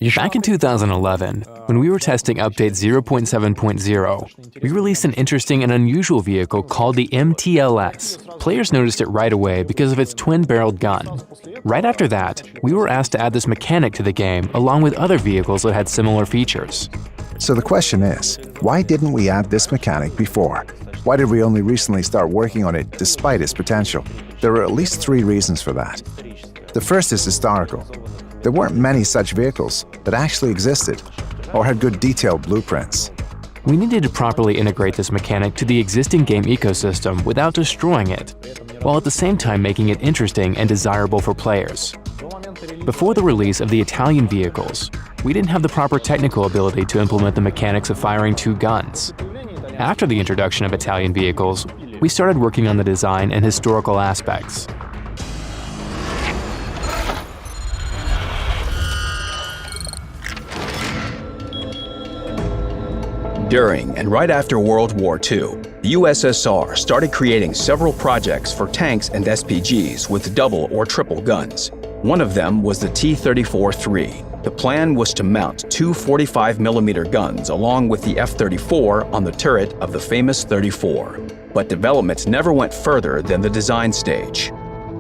Back in 2011, when we were testing update 0.7.0, we released an interesting and unusual vehicle called the MTLS. Players noticed it right away because of its twin-barreled gun. Right after that, we were asked to add this mechanic to the game along with other vehicles that had similar features. So the question is, why didn't we add this mechanic before? Why did we only recently start working on it despite its potential? There are at least 3 reasons for that. The first is historical. There weren't many such vehicles that actually existed or had good detailed blueprints. We needed to properly integrate this mechanic to the existing game ecosystem without destroying it, while at the same time making it interesting and desirable for players. Before the release of the Italian vehicles, we didn't have the proper technical ability to implement the mechanics of firing 2 guns. After the introduction of Italian vehicles, we started working on the design and historical aspects. During and right after World War II, the USSR started creating several projects for tanks and SPGs with double or triple guns. One of them was the T-34-3. The plan was to mount 2 45mm guns along with the F-34 on the turret of the famous 34. But development never went further than the design stage.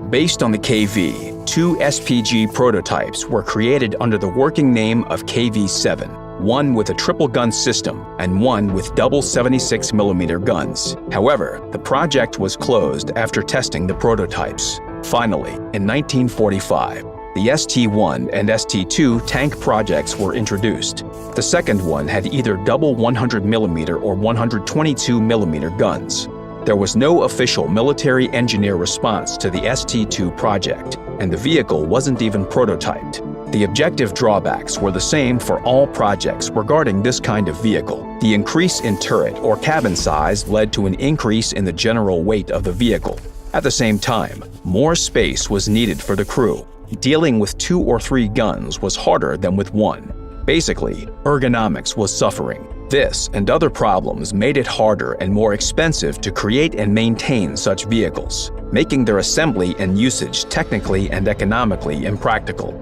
Based on the KV, 2 SPG prototypes were created under the working name of KV-7. One with a triple gun system and one with double 76mm guns. However, the project was closed after testing the prototypes. Finally, in 1945, the ST-1 and ST-2 tank projects were introduced. The second one had either double 100mm or 122mm guns. There was no official military engineer response to the ST-2 project, and the vehicle wasn't even prototyped. The objective drawbacks were the same for all projects regarding this kind of vehicle. The increase in turret or cabin size led to an increase in the general weight of the vehicle. At the same time, more space was needed for the crew. Dealing with 2 or 3 guns was harder than with 1. Basically, ergonomics was suffering. This and other problems made it harder and more expensive to create and maintain such vehicles, making their assembly and usage technically and economically impractical.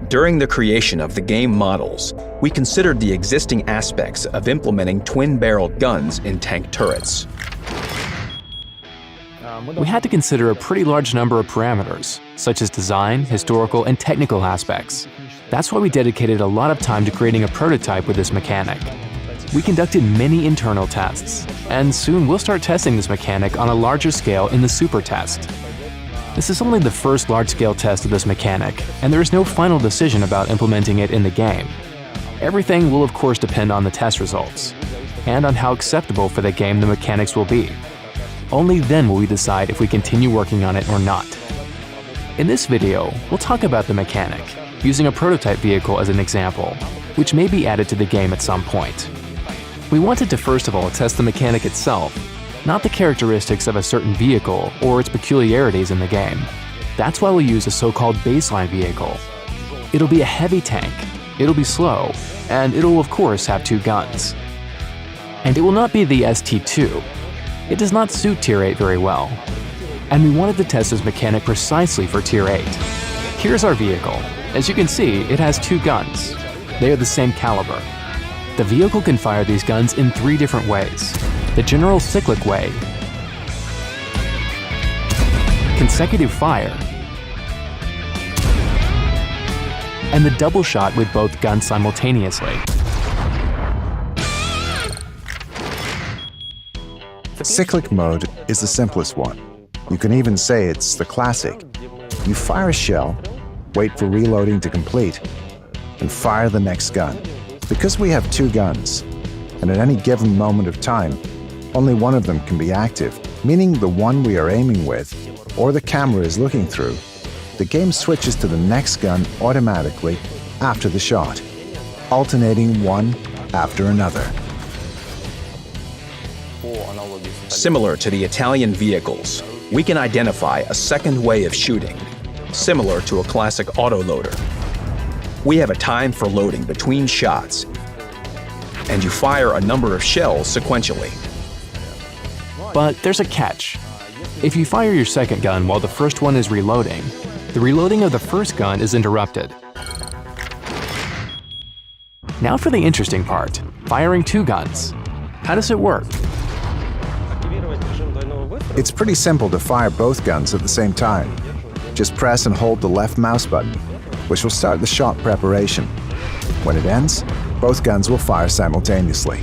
During the creation of the game models, we considered the existing aspects of implementing twin-barreled guns in tank turrets. We had to consider a pretty large number of parameters, such as design, historical, and technical aspects. That's why we dedicated a lot of time to creating a prototype with this mechanic. We conducted many internal tests, and soon we'll start testing this mechanic on a larger scale in the Super Test. This is only the first large-scale test of this mechanic, and there is no final decision about implementing it in the game. Everything will of course depend on the test results, and on how acceptable for the game the mechanics will be. Only then will we decide if we continue working on it or not. In this video, we'll talk about the mechanic, using a prototype vehicle as an example, which may be added to the game at some point. We wanted to first of all test the mechanic itself, not the characteristics of a certain vehicle or its peculiarities in the game. That's why we'll use a so-called baseline vehicle. It'll be a heavy tank, it'll be slow, and it'll of course have 2 guns. And it will not be the ST-2. It does not suit Tier 8 very well. And we wanted to test this mechanic precisely for Tier 8. Here's our vehicle. As you can see, it has 2 guns. They are the same caliber. The vehicle can fire these guns in 3 different ways. The general cyclic way, consecutive fire, and the double shot with both guns simultaneously. Cyclic mode is the simplest one. You can even say it's the classic. You fire a shell, wait for reloading to complete, and fire the next gun. Because we have 2 guns, and at any given moment of time, only one of them can be active, meaning the one we are aiming with, or the camera is looking through, the game switches to the next gun automatically after the shot, alternating one after another. Similar to the Italian vehicles, we can identify a second way of shooting, similar to a classic autoloader. We have a time for loading between shots, and you fire a number of shells sequentially. But there's a catch. If you fire your second gun while the first one is reloading, the reloading of the first gun is interrupted. Now for the interesting part, firing two guns. How does it work? It's pretty simple to fire both guns at the same time. Just press and hold the left mouse button, which will start the shot preparation. When it ends, both guns will fire simultaneously.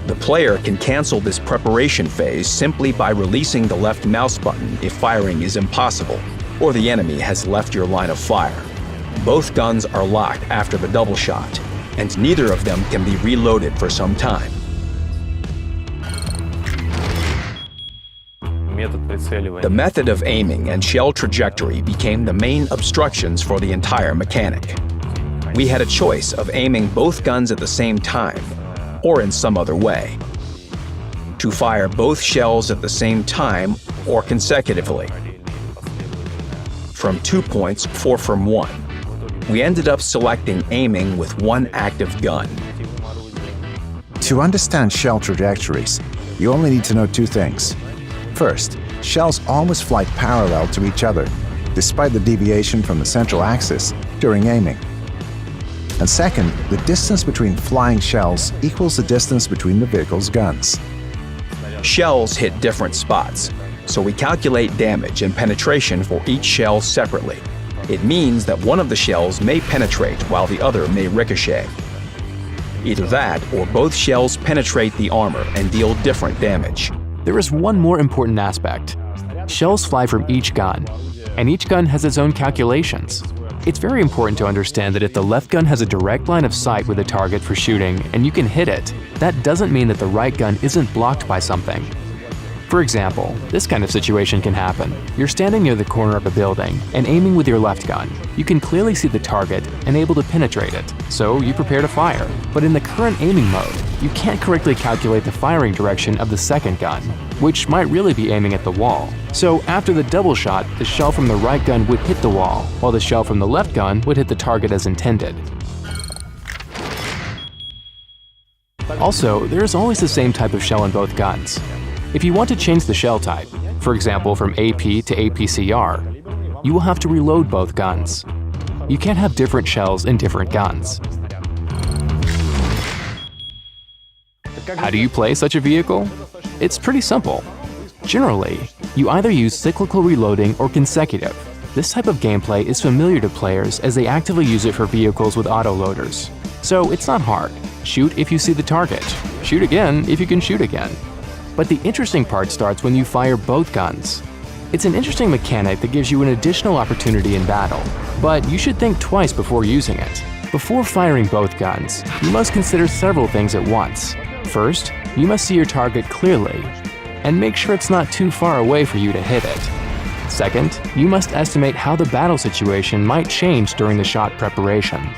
The player can cancel this preparation phase simply by releasing the left mouse button if firing is impossible, or the enemy has left your line of fire. Both guns are locked after the double shot, and neither of them can be reloaded for some time. The method of aiming and shell trajectory became the main obstructions for the entire mechanic. We had a choice of aiming both guns at the same time, or in some other way. To fire both shells at the same time or consecutively. From 2 points or from 1. We ended up selecting aiming with one active gun. To understand shell trajectories, you only need to know two things. First, shells always fly parallel to each other, despite the deviation from the central axis during aiming. And second, the distance between flying shells equals the distance between the vehicle's guns. Shells hit different spots, so we calculate damage and penetration for each shell separately. It means that one of the shells may penetrate while the other may ricochet. Either that or both shells penetrate the armor and deal different damage. There is one more important aspect. Shells fly from each gun, and each gun has its own calculations. It's very important to understand that if the left gun has a direct line of sight with a target for shooting and you can hit it, that doesn't mean that the right gun isn't blocked by something. For example, this kind of situation can happen. You're standing near the corner of a building and aiming with your left gun. You can clearly see the target and able to penetrate it, so you prepare to fire. But in the current aiming mode, you can't correctly calculate the firing direction of the second gun, which might really be aiming at the wall. So after the double shot, the shell from the right gun would hit the wall, while the shell from the left gun would hit the target as intended. Also, there is always the same type of shell in both guns. If you want to change the shell type, for example from AP to APCR, you will have to reload both guns. You can't have different shells in different guns. How do you play such a vehicle? It's pretty simple. Generally, you either use cyclical reloading or consecutive. This type of gameplay is familiar to players as they actively use it for vehicles with autoloaders. So it's not hard. Shoot if you see the target. Shoot again if you can shoot again. But the interesting part starts when you fire both guns. It's an interesting mechanic that gives you an additional opportunity in battle, but you should think twice before using it. Before firing both guns, you must consider several things at once. First, you must see your target clearly, and make sure it's not too far away for you to hit it. Second, you must estimate how the battle situation might change during the shot preparation.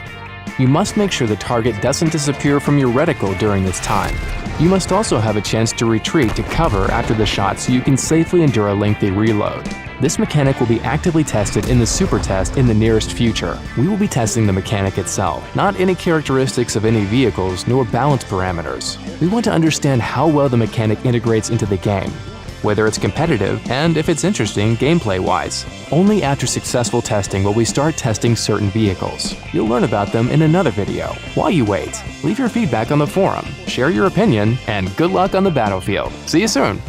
You must make sure the target doesn't disappear from your reticle during this time. You must also have a chance to retreat to cover after the shot so you can safely endure a lengthy reload. This mechanic will be actively tested in the super test in the nearest future. We will be testing the mechanic itself, not any characteristics of any vehicles nor balance parameters. We want to understand how well the mechanic integrates into the game, whether it's competitive, and if it's interesting gameplay-wise. Only after successful testing will we start testing certain vehicles. You'll learn about them in another video. While you wait, leave your feedback on the forum, share your opinion, and good luck on the battlefield. See you soon!